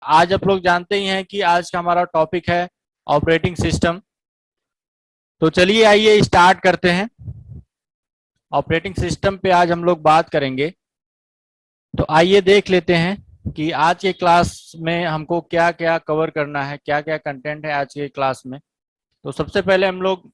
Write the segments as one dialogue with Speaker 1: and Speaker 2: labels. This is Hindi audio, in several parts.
Speaker 1: आज आप लोग जानते ही हैं कि आज का हमारा टॉपिक है ऑपरेटिंग सिस्टम। तो चलिए आइए स्टार्ट करते हैं। ऑपरेटिंग सिस्टम पे आज हम लोग बात करेंगे। तो आइए देख लेते हैं कि आज के क्लास में हमको क्या क्या कवर करना है, क्या क्या कंटेंट है आज के क्लास में। तो सबसे पहले हम लोग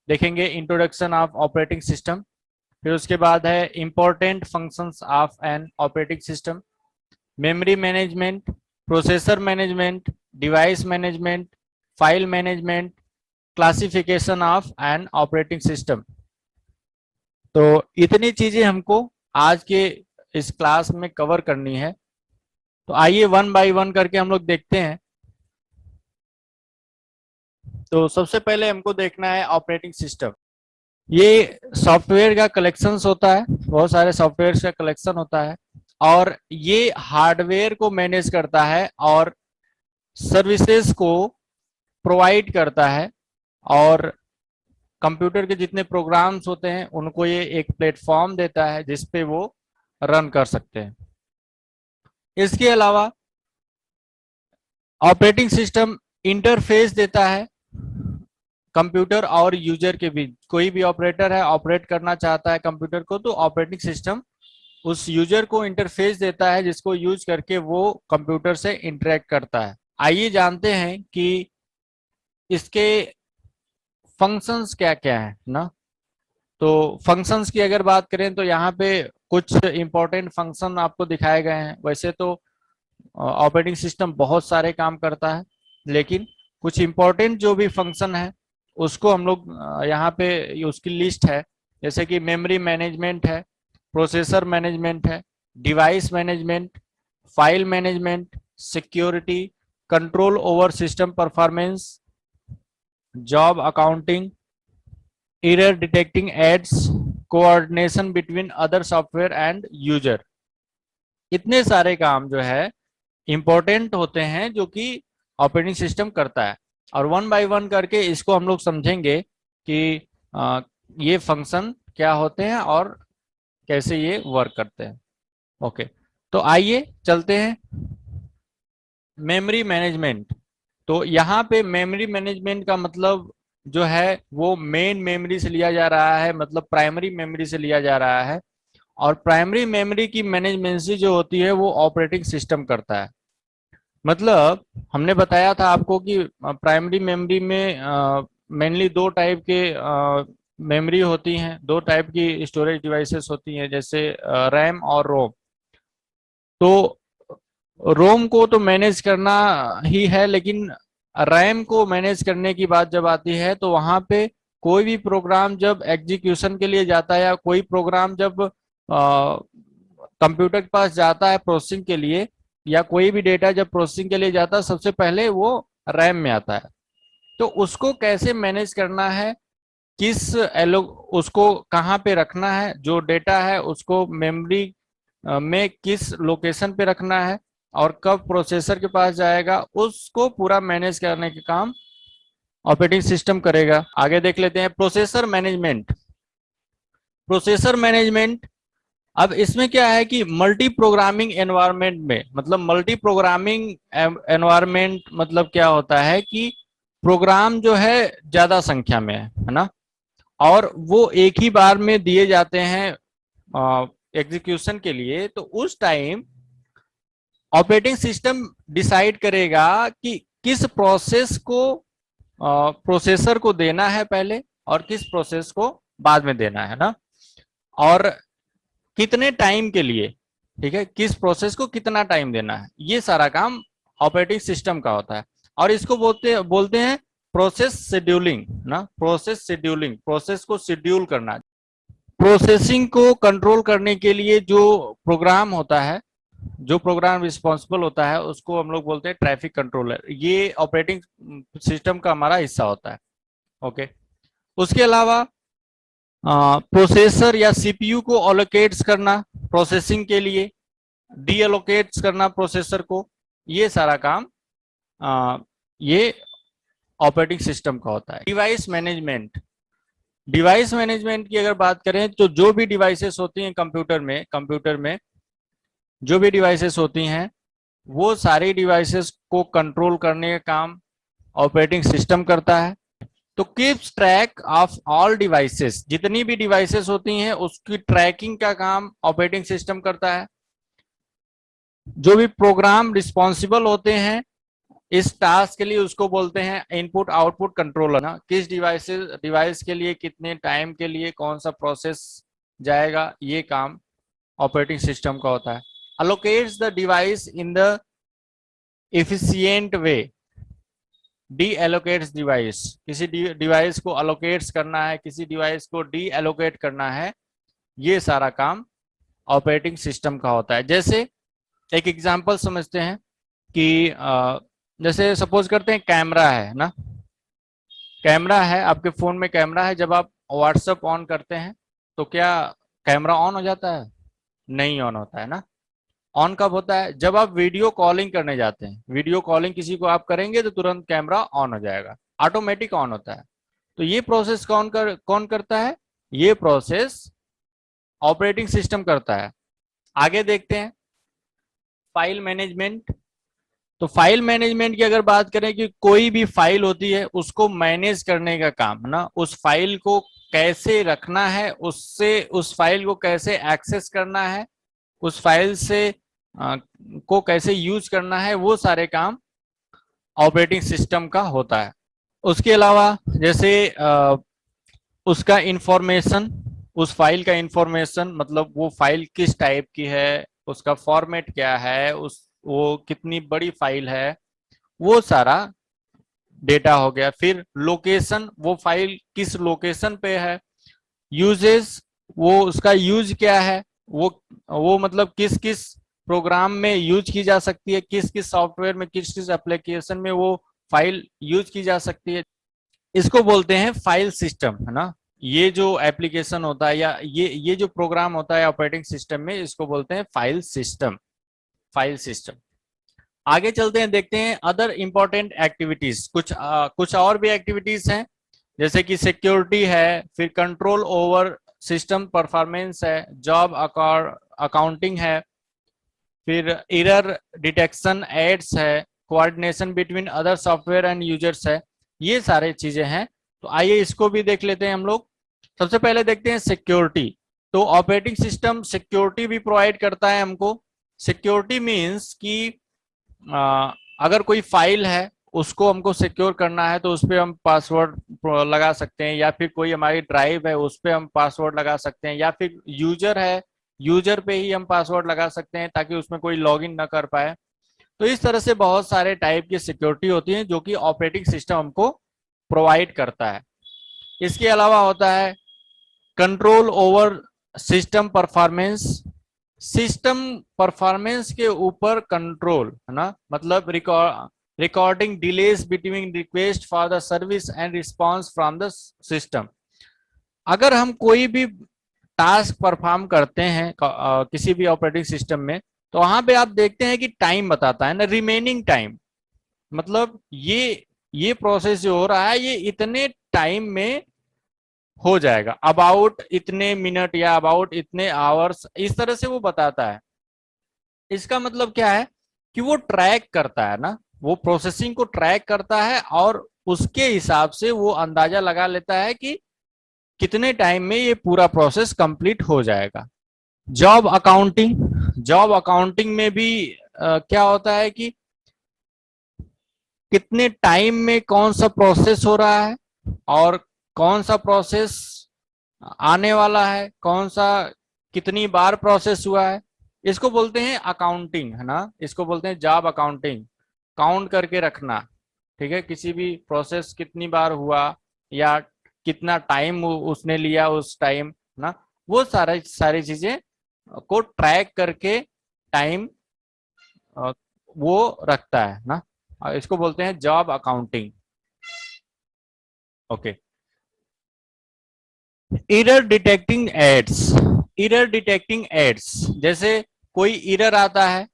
Speaker 1: देखेंगे इंट्रोडक्शन ऑफ ऑपरेटिंग सिस्टम। फिर उसके बाद है important functions of an operating system, memory management, processor management, device management, file management, classification of an operating system. तो इतनी चीजें हमको आज के इस क्लास में कवर करनी है। तो आइए वन बाय वन करके हम लोग देखते हैं। तो सबसे पहले हमको देखना है ऑपरेटिंग सिस्टम। ये सॉफ्टवेयर का कलेक्शंस होता है, बहुत सारे सॉफ्टवेयर का कलेक्शन होता है और ये हार्डवेयर को मैनेज करता है और सर्विसेज को प्रोवाइड करता है। और कंप्यूटर के जितने प्रोग्राम्स होते हैं उनको ये एक प्लेटफॉर्म देता है जिसपे वो रन कर सकते हैं। इसके अलावा ऑपरेटिंग सिस्टम इंटरफेस देता है कंप्यूटर और यूजर के बीच। कोई भी ऑपरेटर है, ऑपरेट करना चाहता है कंप्यूटर को, तो ऑपरेटिंग सिस्टम उस यूजर को इंटरफेस देता है जिसको यूज करके वो कंप्यूटर से इंटरेक्ट करता है। आइए जानते हैं कि इसके फंक्शंस क्या क्या है ना। तो फंक्शंस की अगर बात करें तो यहाँ पे कुछ इंपॉर्टेंट फंक्शन आपको दिखाए गए हैं। वैसे तो ऑपरेटिंग सिस्टम बहुत सारे काम करता है, लेकिन कुछ इंपॉर्टेंट जो भी फंक्शन है उसको हम लोग यहाँ पे उसकी लिस्ट है। जैसे कि मेमोरी मैनेजमेंट है, प्रोसेसर मैनेजमेंट है, device management, file management, security, control over system performance, job accounting, error detecting aids, coordination between other software and user. इतने सारे काम जो है इंपॉर्टेंट होते हैं जो कि ऑपरेटिंग सिस्टम करता है। और वन बाय वन करके इसको हम लोग समझेंगे कि ये फंक्शन क्या होते हैं और कैसे ये वर्क करते हैं। ओके, तो आइए चलते हैं मेमोरी मैनेजमेंट। तो यहाँ पे मेमोरी मैनेजमेंट का मतलब जो है वो मेन मेमोरी से लिया जा रहा है, मतलब प्राइमरी मेमोरी से लिया जा रहा है। और प्राइमरी मेमोरी की मैनेजमेंसी जो होती है वो ऑपरेटिंग सिस्टम करता है। मतलब हमने बताया था आपको कि प्राइमरी मेमोरी में मेनली दो टाइप के मेमोरी होती हैं, दो टाइप की स्टोरेज डिवाइसेस होती हैं, जैसे रैम और रोम। तो रोम को तो मैनेज करना ही है, लेकिन रैम को मैनेज करने की बात जब आती है तो वहां पे कोई भी प्रोग्राम जब एग्जीक्यूशन के लिए जाता है या कोई प्रोग्राम जब कंप्यूटर के पास जाता है प्रोसेसिंग के लिए, या कोई भी डेटा जब प्रोसेसिंग के लिए जाता है सबसे पहले वो रैम में आता है। तो उसको कैसे मैनेज करना है, किस एलो उसको कहाँ पे रखना है, जो डेटा है उसको मेमोरी में किस लोकेशन पे रखना है और कब प्रोसेसर के पास जाएगा, उसको पूरा मैनेज करने के काम ऑपरेटिंग सिस्टम करेगा। आगे देख लेते हैं प्रोसेसर मैनेजमेंट। प्रोसेसर मैनेजमेंट, अब इसमें क्या है कि मल्टी प्रोग्रामिंग एनवायरनमेंट में, मतलब मल्टी प्रोग्रामिंग एनवायरनमेंट मतलब क्या होता है कि प्रोग्राम जो है ज्यादा संख्या में है ना, और वो एक ही बार में दिए जाते हैं एग्जीक्यूशन के लिए। तो उस टाइम ऑपरेटिंग सिस्टम डिसाइड करेगा कि किस प्रोसेस को प्रोसेसर को देना है पहले और किस प्रोसेस को बाद में देना है ना, और कितने टाइम के लिए, ठीक है, किस प्रोसेस को कितना टाइम देना है, ये सारा काम ऑपरेटिंग सिस्टम का होता है। और इसको बोलते बोलते हैं प्रोसेस शेड्यूलिंग ना, प्रोसेस शेड्यूलिंग, प्रोसेस को शेड्यूल करना। प्रोसेसिंग को कंट्रोल करने के लिए जो प्रोग्राम होता है, जो प्रोग्राम रिस्पॉन्सिबल होता है उसको हम लोग बोलते हैं ट्रैफिक कंट्रोलर। ये ऑपरेटिंग सिस्टम का हमारा हिस्सा होता है। ओके, उसके अलावा प्रोसेसर या सीपीयू को अलोकेट्स करना प्रोसेसिंग के लिए, डी अलोकेट्स करना प्रोसेसर को, ये सारा काम ये ऑपरेटिंग सिस्टम का होता है। डिवाइस मैनेजमेंट, डिवाइस मैनेजमेंट की अगर बात करें तो जो भी डिवाइसेस होती हैं कंप्यूटर में जो भी डिवाइसेस होती हैं वो सारी डिवाइसेस को कंट्रोल करने का काम ऑपरेटिंग सिस्टम करता है। तो keeps track of all devices, जितनी भी डिवाइसेस होती हैं उसकी ट्रैकिंग का काम ऑपरेटिंग सिस्टम करता है। जो भी प्रोग्राम रिस्पॉन्सिबल होते हैं इस टास्क के लिए उसको बोलते हैं इनपुट आउटपुट कंट्रोलर ना। किस डिवाइस के लिए कितने टाइम के लिए कौन सा प्रोसेस जाएगा, ये काम ऑपरेटिंग सिस्टम का होता है। Allocates the device in the efficient way, deallocates device, किसी डिवाइस को अलोकेट्स करना है, किसी डिवाइस को डी एलोकेट करना है, ये सारा काम ऑपरेटिंग सिस्टम का होता है। जैसे एक एग्जांपल समझते हैं कि जैसे सपोज करते हैं कैमरा है ना, कैमरा है आपके फोन में, कैमरा है, जब आप व्हाट्सएप ऑन करते हैं तो क्या कैमरा ऑन हो जाता है? नहीं ऑन होता है ना। ऑन कब होता है? जब आप वीडियो कॉलिंग करने जाते हैं, वीडियो कॉलिंग किसी को आप करेंगे तो तुरंत कैमरा ऑन हो जाएगा, ऑटोमेटिक ऑन होता है। तो ये प्रोसेस कौन करता है? ये प्रोसेस ऑपरेटिंग सिस्टम करता है। आगे देखते हैं फाइल मैनेजमेंट। तो फाइल मैनेजमेंट की अगर बात करें कि कोई भी फाइल होती है उसको मैनेज करने का काम ना, उस फाइल को कैसे रखना है, उससे उस फाइल को कैसे एक्सेस करना है, उस फाइल से को कैसे यूज करना है, वो सारे काम ऑपरेटिंग सिस्टम का होता है। उसके अलावा जैसे उसका इंफॉर्मेशन, उस फाइल का इंफॉर्मेशन मतलब वो फाइल किस टाइप की है, उसका फॉर्मेट क्या है, उस वो कितनी बड़ी फाइल है, वो सारा डेटा हो गया। फिर लोकेशन, वो फाइल किस लोकेशन पे है। यूजेस, वो उसका यूज क्या है, वो मतलब किस किस प्रोग्राम में यूज की जा सकती है, किस किस सॉफ्टवेयर में, किस किस एप्लीकेशन में वो फाइल यूज की जा सकती है। इसको बोलते हैं फाइल सिस्टम, है ना। ये जो एप्लीकेशन होता है या ये जो प्रोग्राम होता है ऑपरेटिंग सिस्टम में, इसको बोलते हैं फाइल सिस्टम, फाइल सिस्टम। आगे चलते हैं, देखते हैं अदर इंपॉर्टेंट एक्टिविटीज। कुछ और भी एक्टिविटीज हैं, जैसे कि सिक्योरिटी है, फिर कंट्रोल ओवर सिस्टम परफॉर्मेंस है, जॉब अकाउंटिंग है, फिर एरर डिटेक्शन एड्स है, coordination between other software and users है। ये सारे चीजें हैं। तो आइए इसको भी देख लेते हैं हम लोग। सबसे पहले देखते हैं सिक्योरिटी। तो ऑपरेटिंग सिस्टम सिक्योरिटी भी प्रोवाइड करता है हमको। सिक्योरिटी मीन्स कि अगर कोई फाइल है उसको हमको सिक्योर करना है तो उस पर हम पासवर्ड लगा सकते हैं, या फिर कोई हमारी ड्राइव है उस पर हम पासवर्ड लगा सकते हैं, या फिर यूजर है, यूजर पे ही हम पासवर्ड लगा सकते हैं ताकि उसमें कोई लॉगिन ना कर पाए। तो इस तरह से बहुत सारे टाइप की सिक्योरिटी होती है जो कि ऑपरेटिंग सिस्टम हमको प्रोवाइड करता है। इसके अलावा होता है control over system performance. System performance के ऊपर कंट्रोल, है ना, मतलब recording delays between request for the service and response from the system. अगर हम कोई भी टास्क परफॉर्म करते हैं किसी भी ऑपरेटिंग सिस्टम में, तो वहां पे आप देखते हैं कि टाइम बताता है ना, रिमेनिंग टाइम, मतलब ये प्रोसेस जो हो रहा है ये इतने टाइम में हो जाएगा, अबाउट इतने मिनट या अबाउट इतने आवर्स, इस तरह से वो बताता है। इसका मतलब क्या है कि वो ट्रैक करता है ना, वो प्रोसेसिंग को ट्रैक करता है और उसके हिसाब से वो अंदाजा लगा लेता है कि कितने टाइम में ये पूरा प्रोसेस कंप्लीट हो जाएगा। जॉब अकाउंटिंग, जॉब अकाउंटिंग में भी क्या होता है कि कितने टाइम में कौन सा प्रोसेस हो रहा है और कौन सा प्रोसेस आने वाला है, कौन सा कितनी बार प्रोसेस हुआ है, इसको बोलते हैं अकाउंटिंग, है ना। इसको बोलते हैं जॉब अकाउंटिंग, काउंट करके रखना, ठीक है, किसी भी प्रोसेस कितनी बार हुआ या कितना टाइम उसने लिया उस टाइम ना, वो सारी चीजें को ट्रैक करके टाइम वो रखता है ना। इसको बोलते हैं job accounting. Okay. Error detecting aids, error detecting aids, जैसे कोई एरर आता है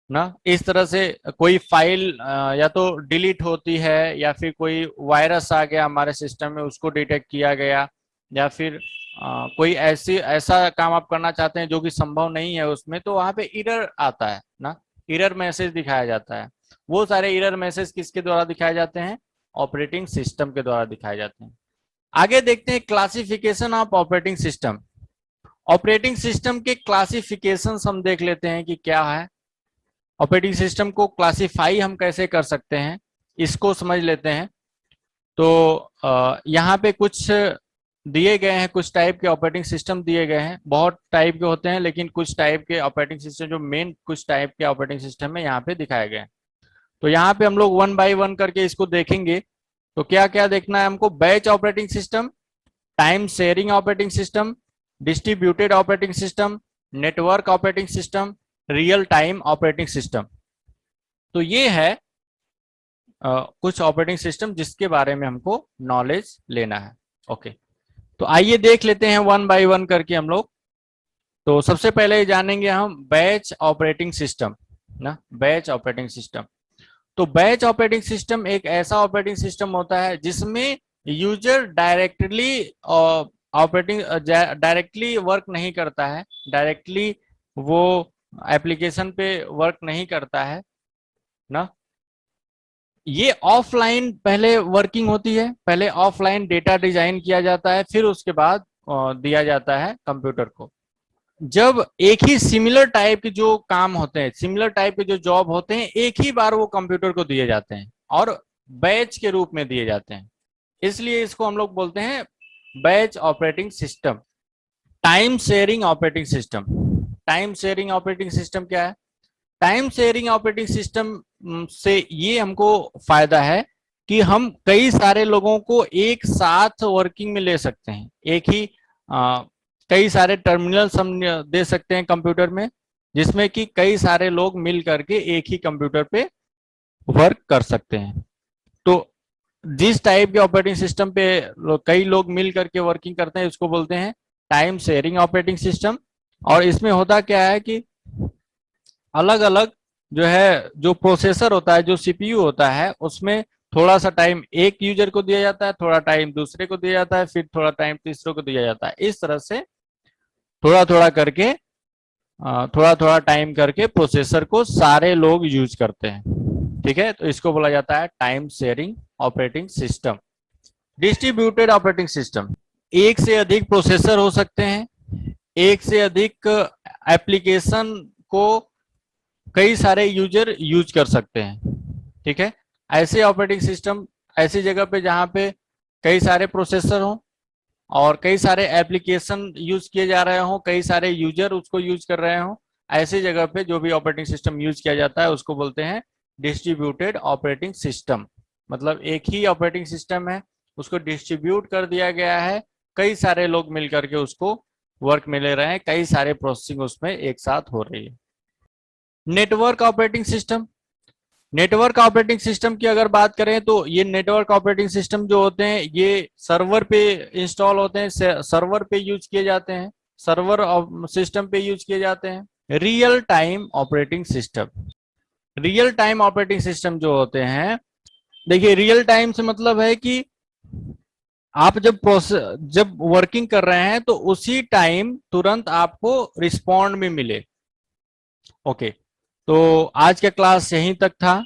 Speaker 1: ना, इस तरह से कोई फाइल या तो डिलीट होती है, या फिर कोई वायरस आ गया हमारे सिस्टम में उसको डिटेक्ट किया गया, या फिर कोई ऐसा काम आप करना चाहते हैं जो कि संभव नहीं है उसमें, तो वहां पे एरर आता है ना। एरर मैसेज दिखाया जाता है। वो सारे एरर मैसेज किसके द्वारा दिखाए जाते हैं? ऑपरेटिंग सिस्टम के द्वारा दिखाए जाते हैं। आगे देखते हैं classification of operating system. Operating system के क्लासिफिकेशन हम देख लेते हैं कि क्या है। ऑपरेटिंग सिस्टम को क्लासिफाई हम कैसे कर सकते हैं, इसको समझ लेते हैं। तो यहाँ पे कुछ दिए गए हैं, कुछ टाइप के ऑपरेटिंग सिस्टम दिए गए हैं। बहुत टाइप के होते हैं, लेकिन कुछ टाइप के ऑपरेटिंग सिस्टम, जो मेन कुछ टाइप के ऑपरेटिंग सिस्टम है, यहाँ पे दिखाए गए हैं। तो यहाँ पे हम लोग वन बाय वन करके इसको देखेंगे। तो क्या क्या देखना है हमको? Batch operating system, time sharing operating system, distributed operating system, network operating system, real time operating system. तो ये है कुछ ऑपरेटिंग सिस्टम जिसके बारे में हमको नॉलेज लेना है। ओके, तो आइए देख लेते हैं वन बाय वन करके हम लोग। तो सबसे पहले जानेंगे हम बैच ऑपरेटिंग सिस्टम ना, बैच ऑपरेटिंग सिस्टम। तो बैच ऑपरेटिंग सिस्टम एक ऐसा ऑपरेटिंग सिस्टम होता है जिसमें यूजर डायरेक्टली वर्क नहीं करता है, डायरेक्टली वो एप्लीकेशन पे वर्क नहीं करता है ना। ये ऑफलाइन पहले वर्किंग होती है, पहले ऑफलाइन डेटा डिजाइन किया जाता है, फिर उसके बाद दिया जाता है कंप्यूटर को। जब एक ही सिमिलर टाइप के जो काम होते हैं, सिमिलर टाइप के जो जॉब होते हैं, एक ही बार वो कंप्यूटर को दिए जाते हैं और बैच के रूप में दिए जाते हैं, इसलिए इसको हम लोग बोलते हैं batch operating system. Time sharing operating system. Time sharing operating system क्या है? टाइम शेयरिंग ऑपरेटिंग सिस्टम से ये हमको फायदा है कि हम कई सारे लोगों को एक साथ वर्किंग में ले सकते हैं। एक ही कई सारे टर्मिनल्स हम दे सकते हैं कंप्यूटर में, जिसमें कि कई सारे लोग मिल करके एक ही कंप्यूटर पे वर्क कर सकते हैं। तो जिस टाइप के ऑपरेटिंग सिस्टम पे कई लोग मिल करके वर्किंग करते हैं, उसको बोलते हैं टाइम शेयरिंग ऑपरेटिंग सिस्टम। और इसमें होता क्या है कि अलग अलग जो है, जो प्रोसेसर होता है, जो सीपीयू होता है, उसमें थोड़ा सा टाइम एक यूजर को दिया जाता है, थोड़ा टाइम दूसरे को दिया जाता है, फिर थोड़ा टाइम तीसरे को दिया जाता है। इस तरह से थोड़ा थोड़ा करके थोड़ा थोड़ा टाइम करके प्रोसेसर को सारे लोग यूज करते हैं। ठीक है, तो इसको बोला जाता है time sharing operating system. Distributed operating system, एक से अधिक प्रोसेसर हो सकते हैं, एक से अधिक एप्लीकेशन को कई सारे यूजर यूज कर सकते हैं। ठीक है, ऐसे ऑपरेटिंग सिस्टम ऐसी जगह पे जहां पे कई सारे प्रोसेसर हो और कई सारे एप्लीकेशन यूज किए जा रहे हो, कई सारे यूजर उसको यूज कर रहे हो, ऐसी जगह पे जो भी ऑपरेटिंग सिस्टम यूज किया जाता है उसको बोलते हैं डिस्ट्रीब्यूटेड ऑपरेटिंग सिस्टम। मतलब एक ही ऑपरेटिंग सिस्टम है, उसको डिस्ट्रीब्यूट कर दिया गया है, कई सारे लोग मिलकर के उसको वर्क में ले रहे हैं, कई सारे प्रोसेसिंग उसमें एक साथ हो रही है। Network operating system. Network operating system की अगर बात करें तो ये नेटवर्क ऑपरेटिंग सिस्टम जो होते हैं ये सर्वर पे इंस्टॉल होते हैं, सर्वर पे यूज किए जाते हैं, सर्वर सिस्टम पे यूज किए जाते हैं। Real time operating system. Real time operating system जो होते हैं, देखिए रियल टाइम से मतलब है कि आप जब वर्किंग कर रहे हैं तो उसी टाइम तुरंत आपको रिस्पॉन्ड में मिले। ओके, तो आज का क्लास यहीं तक था।